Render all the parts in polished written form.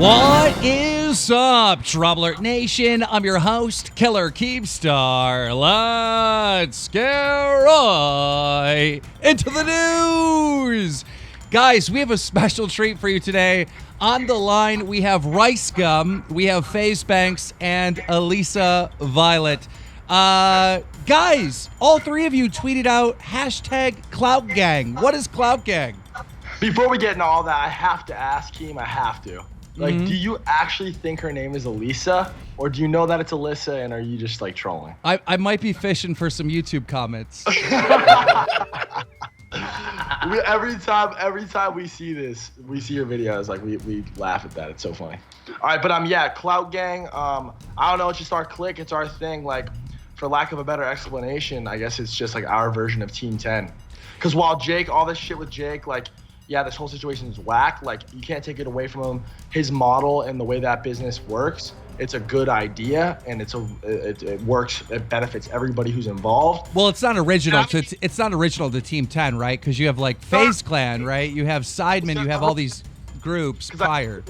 What is up, DramaAlert Nation? I'm your host, Killer Keepstar. Let's get right into the news. Guys, we have a special treat for you today. On the line, we have RiceGum, we have FaZe Banks, and Alissa Violet. Guys, all three of you tweeted out hashtag Clout Gang. What is Clout Gang? Before we get into all that, I have to ask Keem, I have to. Like, do you actually think her name is Alissa? Or do you know that it's Alissa and are you just like trolling? I might be fishing for some YouTube comments. Every time we see this, we see your videos, like we laugh at that. It's so funny. All right, but yeah, Clout Gang. I don't know, it's just our clique, it's our thing. Like, for lack of a better explanation, I guess it's just like our version of Team 10. Because while Jake, all this shit with Jake, like, yeah, this whole situation is whack. Like, you can't take it away from him. His model and the way that business works, it's a good idea, and it works. It benefits everybody who's involved. Well, it's not original. It's not original to Team 10, right? Because you have like FaZe Clan, right? You have Sidemen. You have all these groups prior.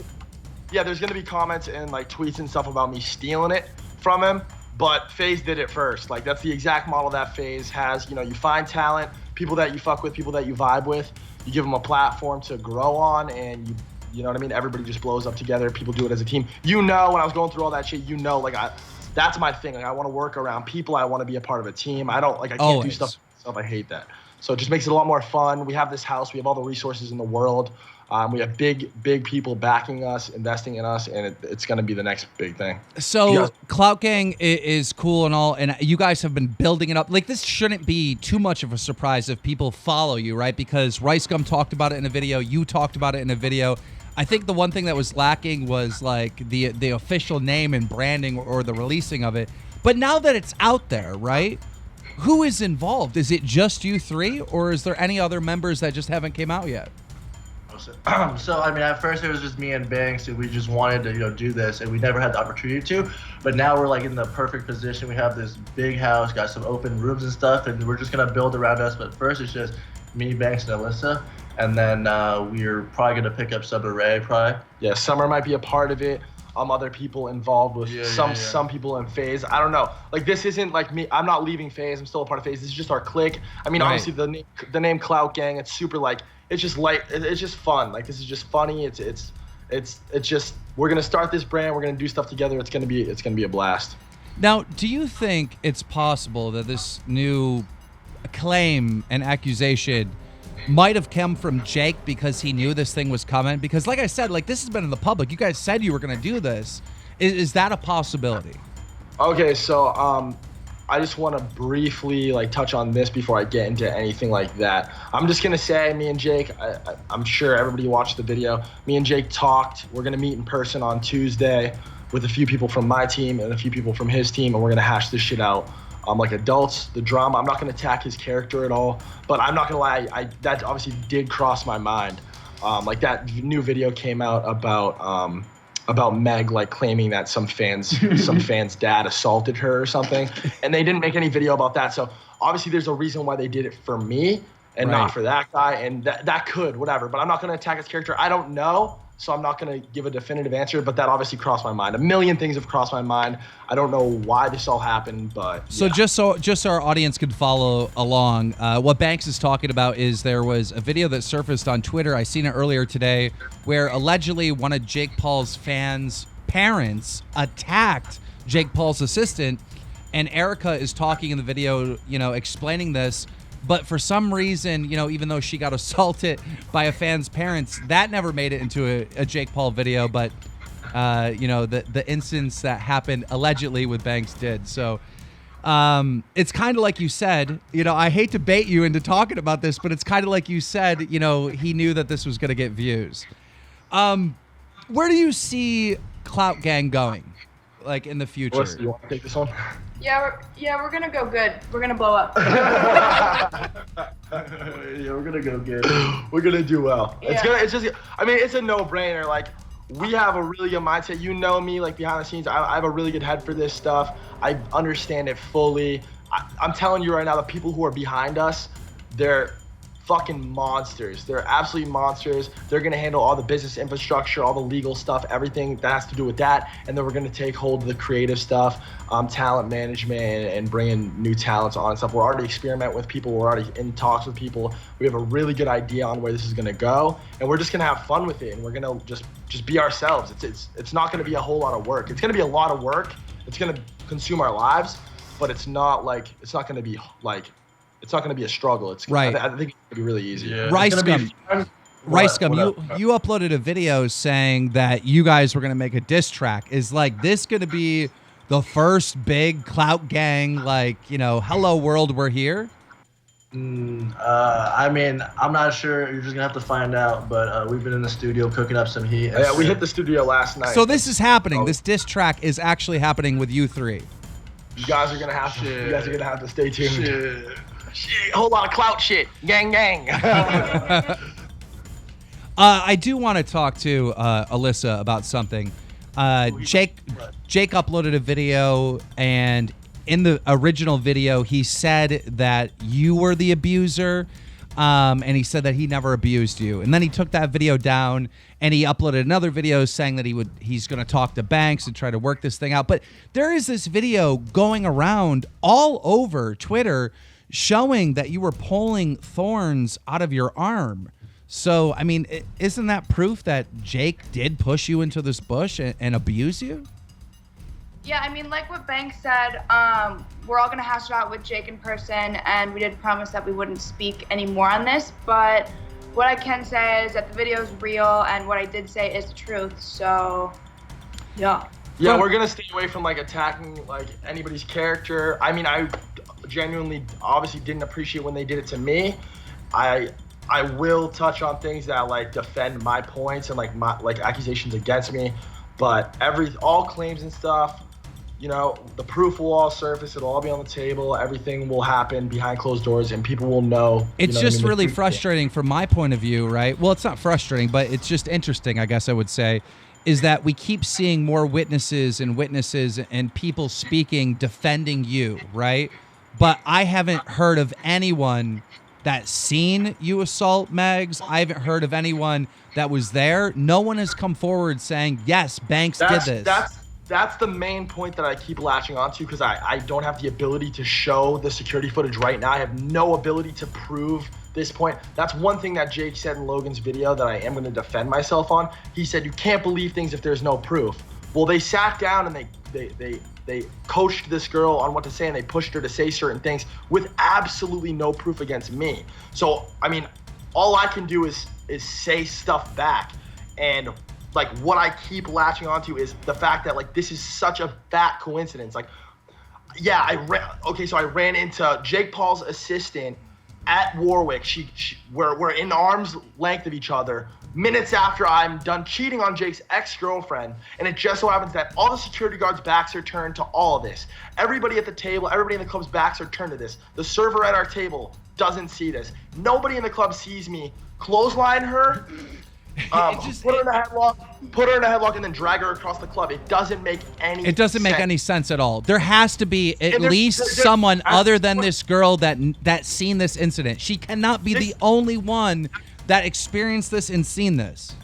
Yeah, there's gonna be comments and like tweets and stuff about me stealing it from him, but FaZe did it first. Like, that's the exact model that FaZe has. You know, you find talent, people that you fuck with, people that you vibe with. You give them a platform to grow on, and you know what I mean? Everybody just blows up together. People do it as a team. You know, when I was going through all that shit, you know, like, that's my thing. Like, I want to work around people. I want to be a part of a team. I can't do stuff myself. I hate that. So it just makes it a lot more fun. We have this house. We have all the resources in the world. We have big people backing us, investing in us, and it's going to be the next big thing. So Clout Gang is cool and all, and you guys have been building it up. Like, this shouldn't be too much of a surprise if people follow you, right? Because RiceGum talked about it in a video. You talked about it in a video. I think the one thing that was lacking was like the official name and branding or the releasing of it. But now that it's out there, right? Who is involved? Is it just you three, or is there any other members that just haven't came out yet? So I mean, at first it was just me and Banks, and we just wanted to, do this, and we never had the opportunity to. But now we're like in the perfect position. We have this big house, got some open rooms and stuff, and we're just gonna build around us. But first, it's just me, Banks, and Alissa, and then we're probably gonna pick up Summer Rae, probably. Yeah, Summer might be a part of it. Other people involved with some people in FaZe. I don't know. Like, this isn't like me. I'm not leaving FaZe. I'm still a part of FaZe. This is just our clique. I mean, obviously the name Clout Gang. It's super like. It's just light. It's just fun. Like, this is just funny. It's just, we're gonna start this brand. We're gonna do stuff together. It's gonna be a blast. Now, do you think it's possible that this new claim and accusation might have come from Jake because he knew this thing was coming? Because, like I said, like, this has been in the public. You guys said you were gonna do this. Is that a possibility? Okay, so I just want to briefly like touch on this before I get into anything like that. I'm just gonna say, me and Jake, I'm sure everybody watched the video. Me and Jake talked. We're gonna meet in person on Tuesday with a few people from my team and a few people from his team, and we're gonna hash this shit out. Like adults, the drama. I'm not gonna attack his character at all, but I'm not gonna lie. That obviously did cross my mind. Like, that new video came out about Meg, like, claiming that some fan's dad assaulted her or something, and they didn't make any video about that. So obviously there's a reason why they did it for me and not for that guy, and that could, whatever. But I'm not gonna attack his character. I don't know, so I'm not gonna give a definitive answer, but that obviously crossed my mind. A million things have crossed my mind. I don't know why this all happened, but so just so our audience could follow along, what Banks is talking about is there was a video that surfaced on Twitter. I seen it earlier today, where allegedly one of Jake Paul's fans' parents attacked Jake Paul's assistant, and Erica is talking in the video, explaining this. But for some reason, even though she got assaulted by a fan's parents, that never made it into a Jake Paul video. But, the instance that happened allegedly with Banks did. So it's kind of like you said, I hate to bait you into talking about this, but it's kind of like you said, he knew that this was going to get views. Where do you see Clout Gang going, like, in the future? Melissa, you want to take this one? Yeah, we're gonna go good. We're gonna blow up. Yeah, we're gonna go good. We're gonna do well. Yeah. It's a no-brainer. Like, we have a really good mindset. You know me, like, behind the scenes, I have a really good head for this stuff. I understand it fully. I'm telling you right now, the people who are behind us, they're fucking monsters. They're absolutely monsters. They're going to handle all the business infrastructure, all the legal stuff, everything that has to do with that. And then we're going to take hold of the creative stuff, talent management, and bring in new talents on and stuff. We're already experimenting with people. We're already in talks with people. We have a really good idea on where this is going to go. And we're just going to have fun with it. And we're going to just be ourselves. It's not going to be a whole lot of work. It's going to be a lot of work. It's going to consume our lives, but it's not going to be a struggle. It's right. I think it's gonna be really easy. Yeah. RiceGum, What you uploaded a video saying that you guys were gonna make a diss track. Is like this gonna be the first big clout gang? Like, you know, hello world, we're here. I mean, I'm not sure. You're just gonna have to find out. But we've been in the studio cooking up some heat. Yeah, we hit the studio last night. So this is happening. This diss track is actually happening with you three. You guys are gonna have to. You guys are gonna have to stay tuned. Shit, whole lot of clout shit. Gang, gang. I do want to talk to Alissa about something. Jake uploaded a video, and in the original video, he said that you were the abuser, and he said that he never abused you. And then he took that video down, and he uploaded another video saying that he's going to talk to Banks and try to work this thing out. But there is this video going around all over Twitter showing that you were pulling thorns out of your arm. So, I mean, isn't that proof that Jake did push you into this bush and abuse you? Yeah, I mean, like what Banks said, we're all going to hash it out with Jake in person, and we did promise that we wouldn't speak anymore on this, but what I can say is that the video is real, and what I did say is the truth, so, yeah. Yeah, we're gonna stay away from like attacking like anybody's character. I mean, I genuinely obviously didn't appreciate when they did it to me. I will touch on things that like defend my points and like my accusations against me, but all claims and stuff, you know, the proof will all surface. It'll all be on the table. Everything will happen behind closed doors, and people will know. It's just really frustrating from my point of view, right? Well, it's not frustrating, but it's just interesting, I guess I would say, is that we keep seeing more witnesses and people speaking, defending you, right? But I haven't heard of anyone that's seen you assault Megs. I haven't heard of anyone that was there. No one has come forward saying, yes, Banks did this. That's the main point that I keep latching onto, because I don't have the ability to show the security footage right now. I have no ability to prove this point. That's one thing that Jake said in Logan's video that I am going to defend myself on. He said, you can't believe things if there's no proof. Well, they sat down and they coached this girl on what to say, and they pushed her to say certain things with absolutely no proof against me. So, I mean, all I can do is say stuff back. And like what I keep latching onto is the fact that like this is such a fat coincidence. Like, yeah, I ran into Jake Paul's assistant at Warwick. We're in arm's length of each other minutes after I'm done cheating on Jake's ex-girlfriend, and it just so happens that all the security guards' backs are turned to all of this. Everybody at the table, everybody in the club's backs are turned to this. The server at our table doesn't see this. Nobody in the club sees me clothesline her, put her in a headlock, and then drag her across the club. It doesn't make any sense. It doesn't make any sense at all. There has to be at least someone other than this girl that seen this incident. She cannot be the only one that experienced this and seen this.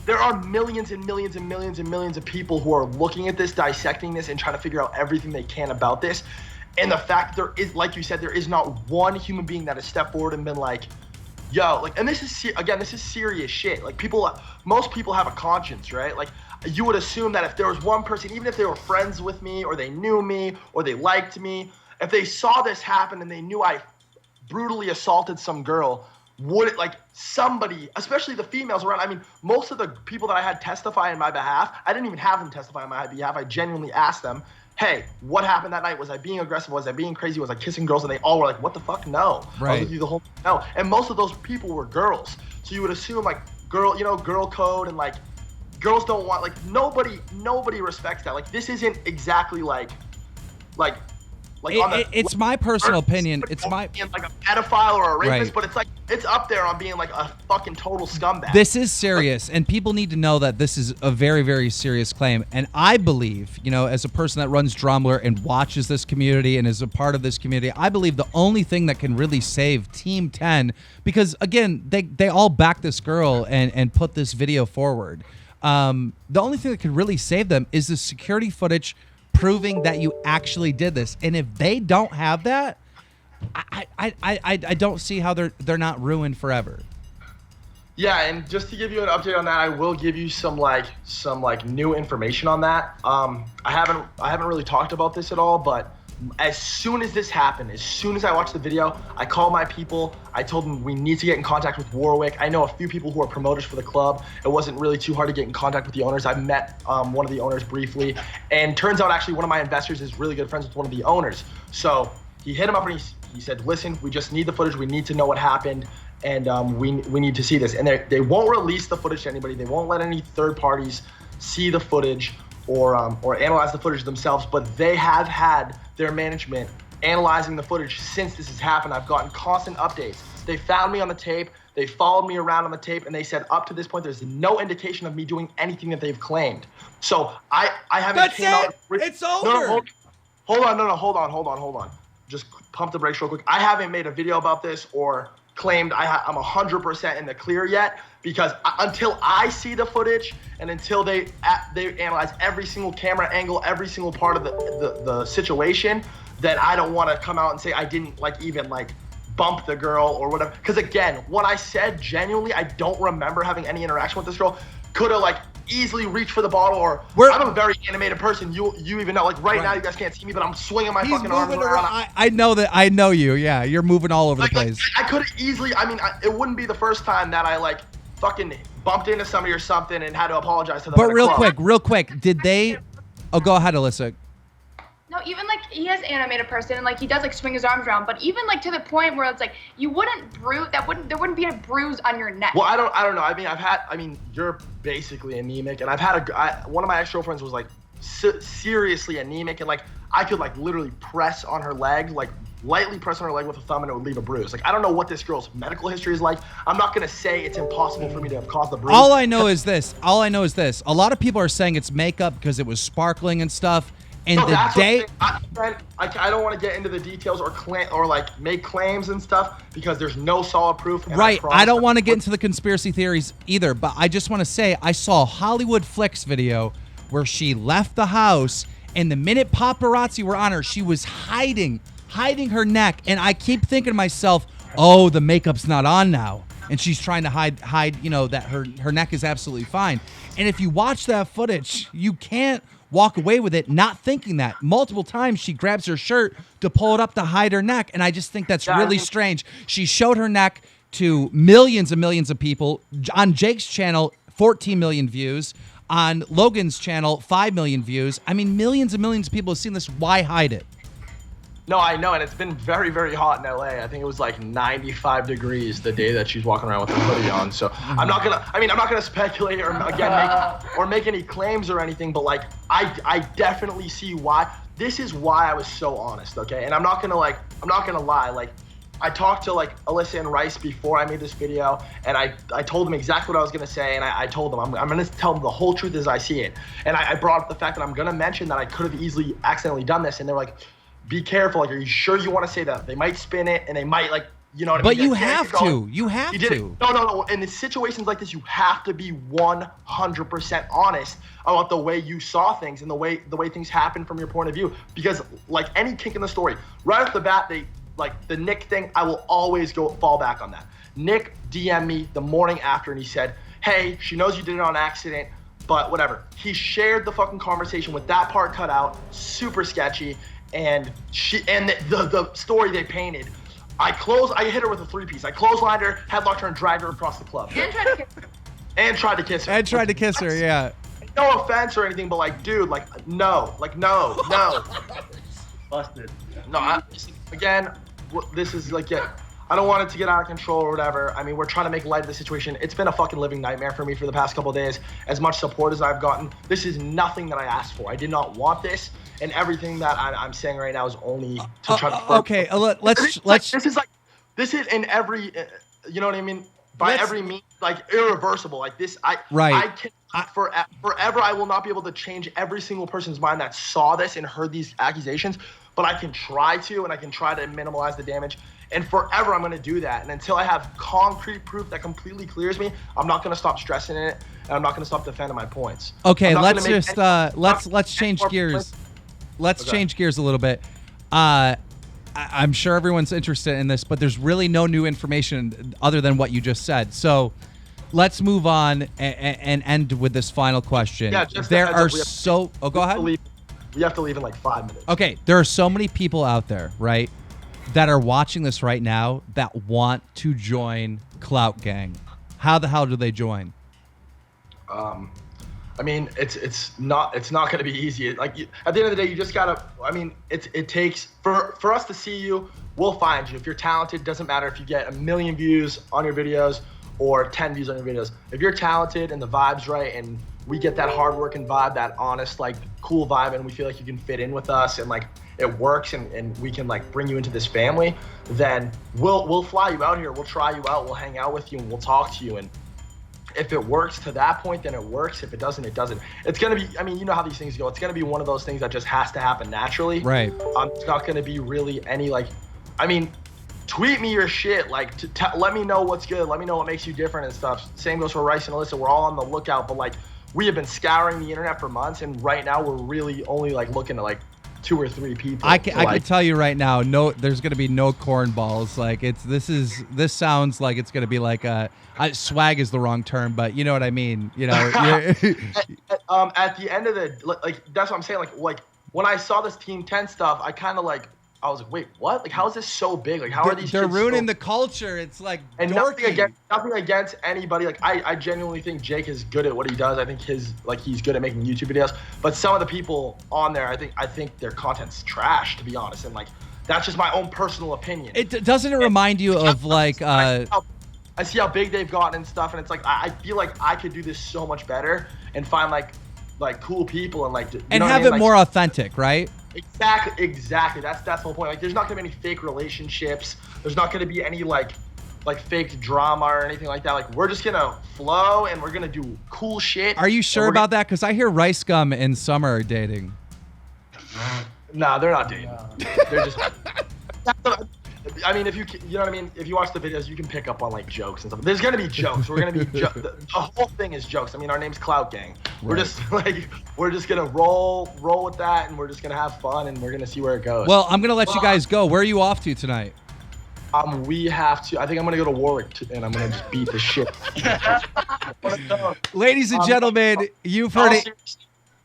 There are millions and millions and millions and millions of people who are looking at this, dissecting this, and trying to figure out everything they can about this. And the fact there is, like you said, there is not one human being that has stepped forward and been like, yo, like, and this is serious shit. Like, most people have a conscience, right? Like, you would assume that if there was one person, even if they were friends with me, or they knew me, or they liked me, if they saw this happen and they knew I brutally assaulted some girl, would it, like, somebody, especially the females around, I mean, most of the people that I had testify in my behalf, I didn't even have them testify on my behalf. I genuinely asked them, hey, what happened that night? Was I being aggressive? Was I being crazy? Was I kissing girls? And they all were like, what the fuck? No. Right. I was with you the whole no. And most of those people were girls. So you would assume, like, girl code, and like girls don't want, like, nobody respects that. Like, this isn't exactly like it's my personal opinion. It's my like a pedophile or a rapist, right. But it's like it's up there on being like a fucking total scumbag. This is serious, and people need to know that this is a very, very serious claim. And I believe, you know, as a person that runs DramaAlert and watches this community and is a part of this community, I believe the only thing that can really save Team 10, because again, they all back this girl and put this video forward. The only thing that could really save them is the security footage proving that you actually did this. And if they don't have that, I don't see how they're not ruined forever. Yeah, and just to give you an update on that, I will give you some new information on that. I haven't really talked about this at all, but as soon as this happened, as soon as I watched the video, I called my people. I told them we need to get in contact with Warwick. I know a few people who are promoters for the club. It wasn't really too hard to get in contact with the owners. I met one of the owners briefly, and turns out actually one of my investors is really good friends with one of the owners. So he hit him up and he said, listen, we just need the footage. We need to know what happened, and we need to see this. And they won't release the footage to anybody. They won't let any third parties see the footage or analyze the footage themselves, but they have had their management analyzing the footage since this has happened. I've gotten constant updates. They found me on the tape. They followed me around on the tape, and they said up to this point, there's no indication of me doing anything that they've claimed. So I haven't That's came it. out. It's over. No, hold on. Just pump the brakes real quick. I haven't made a video about this or claimed I'm 100% in the clear yet, because until I see the footage and until they analyze every single camera angle, every single part of the situation, then I don't want to come out and say I didn't even bump the girl or whatever. Because again, what I said, genuinely, I don't remember having any interaction with this girl. Could have easily reached for the bottle, or I'm a very animated person. You even know, right now you guys can't see me, but I'm swinging my fucking arms around. I know that. I know you. Yeah, you're moving all over the place. I could have easily. It wouldn't be the first time that I fucking bumped into somebody or something and had to apologize to them. But real quick, did they? Oh, go ahead, Alyssa. No, even he has animated person and he does swing his arms around, but even to the point where it's you wouldn't bruise, there wouldn't be a bruise on your neck. Well, I don't know. I mean, you're basically anemic, and I've had one of my ex-girlfriends was seriously anemic, and I could literally press on her leg, lightly press on her leg with a thumb, and it would leave a bruise. I don't know what this girl's medical history is like. I'm not gonna say it's impossible for me to have caused the bruise. All I know is this. A lot of people are saying it's makeup because it was sparkling and stuff. And no, the day I don't want to get into the details or make claims and stuff because there's no solid proof. Right. I don't want to get into the conspiracy theories either, but I just want to say I saw a Hollywood Flicks video where she left the house, and the minute paparazzi were on her, she was hiding her neck, and I keep thinking to myself, oh, the makeup's not on now, and she's trying to hide that her neck is absolutely fine. And if you watch that footage, you can't walk away with it not thinking that. Multiple times she grabs her shirt to pull it up to hide her neck, and I just think that's really strange. She showed her neck to millions and millions of people. On Jake's channel, 14 million views. On Logan's channel, 5 million views. I mean, millions and millions of people have seen this. Why hide it? No, I know, and it's been very, very hot in LA. I think it was 95 degrees the day that she's walking around with her hoodie on. So I'm not gonna speculate or make any claims or anything. But I definitely see why. This is why I was so honest, okay? And I'm not gonna lie. I talked to Alissa and Rice before I made this video, and I told them exactly what I was gonna say, and I told them I'm gonna tell them the whole truth as I see it. And I brought up the fact that I'm gonna mention that I could have easily accidentally done this, and they're like, be careful. Are you sure you want to say that? They might spin it, and they might you know what I mean? But you have to. You have to. No. In situations like this, you have to be 100% honest about the way you saw things and the way things happen from your point of view. Because any kink in the story, right off the bat, the Nick thing, I will always fall back on that. Nick DM'd me the morning after, and he said, hey, she knows you did it on accident, but whatever. He shared the fucking conversation with that part cut out, super sketchy. And the story they painted, I hit her with a 3-piece. I clotheslined her, headlocked her, and dragged her across the club. And tried to kiss her. And tried to kiss her. Yeah. No offense or anything, but dude, no. Busted. No, again, this is I don't want it to get out of control or whatever. I mean, we're trying to make light of the situation. It's been a fucking living nightmare for me for the past couple of days. As much support as I've gotten, this is nothing that I asked for. I did not want this, and everything that I'm saying right now is only to try to. Okay, let's. This is in every. you know what I mean? By every means, like irreversible. Like this, I can forever. I will not be able to change every single person's mind that saw this and heard these accusations. But I can try to, and I can try to minimize the damage. And forever, I'm gonna do that. And until I have concrete proof that completely clears me, I'm not gonna stop stressing it, and I'm not gonna stop defending my points. Okay, let's just let's change gears. Let's change gears a little bit. I'm sure everyone's interested in this, but there's really no new information other than what you just said. So let's move on and end with this final question. Yeah, go ahead. We have to leave in like 5 minutes. Okay, there are so many people out there, right, that are watching this right now that want to join Clout Gang. How the hell do they join? I mean, it's not going to be easy. Like at the end of the day, you just gotta. I mean, it takes for us to see you. We'll find you. If you're talented, doesn't matter if you get 1 million views on your videos or 10 views on your videos. If you're talented and the vibe's right, and we get that hardworking vibe, that honest, like cool vibe, and we feel like you can fit in with us, and like it works, and we can like bring you into this family, then we'll fly you out here. We'll try you out. We'll hang out with you, and we'll talk to you. And if it works to that point, then it works. If it doesn't, it doesn't. It's going to be, I mean, you know how these things go. It's going to be one of those things that just has to happen naturally. Right. It's not going to be really any, like, I mean, tweet me your shit. Like, let me know what's good. Let me know what makes you different and stuff. Same goes for Rice and Alissa. We're all on the lookout. But, like, we have been scouring the internet for months. And right now, we're really only, like, looking at, like, 2 or 3 people. I can tell you right now, there's going to be no cornballs. Like this sounds like it's going to be like swag is the wrong term, but you know what I mean. You know, at the end of the, like that's what I'm saying. Like when I saw this Team 10 stuff, I was like, wait, what? Like, how is this so big? Like, how are these? They're ruining the culture. It's like nothing against anybody. Like, I genuinely think Jake is good at what he does. I think he's good at making YouTube videos. But some of the people on there, I think their content's trash, to be honest. And like, that's just my own personal opinion. Doesn't remind you of like? I see how big they've gotten and stuff, and it's like I feel like I could do this so much better and find like cool people and like and have it more authentic, right? Exactly. That's the whole point. Like, there's not gonna be any fake relationships. There's not gonna be any like fake drama or anything like that. Like, we're just gonna flow and we're gonna do cool shit. Are you sure about that? Because I hear RiceGum and Summer are dating. Nah, they're not dating. They're just. I mean, you know what I mean? If you watch the videos, you can pick up on like jokes and stuff. There's gonna be jokes. We're gonna be the whole thing is jokes. I mean, our name's Clout Gang. We're just gonna roll with that, and we're just gonna have fun, and we're gonna see where it goes. Well, I'm gonna let you guys go. Where are you off to tonight? We have to. I think I'm gonna go to Warwick, and I'm gonna just beat the shit. Ladies and gentlemen, you've heard it.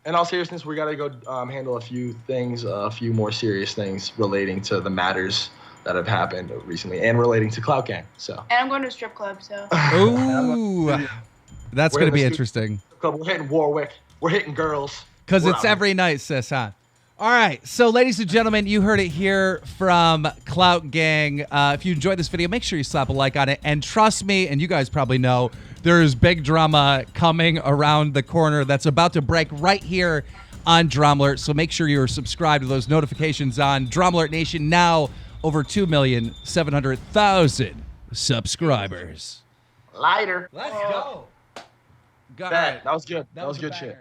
In all seriousness, we gotta go handle a few things, a few more serious things relating to the matters that have happened recently and relating to Clout Gang. So. And I'm going to a strip club, so. Ooh, that's going to be interesting. We're hitting Warwick. We're hitting girls. Because it's every night, sis, huh? All right. So, ladies and gentlemen, you heard it here from Clout Gang. If you enjoyed this video, make sure you slap a like on it. And trust me, and you guys probably know, there's big drama coming around the corner that's about to break right here on DramaAlert. So make sure you're subscribed to those notifications on DramaAlert Nation now. Over 2,700,000 subscribers. Lighter. Let's go. That was good. That was good shit.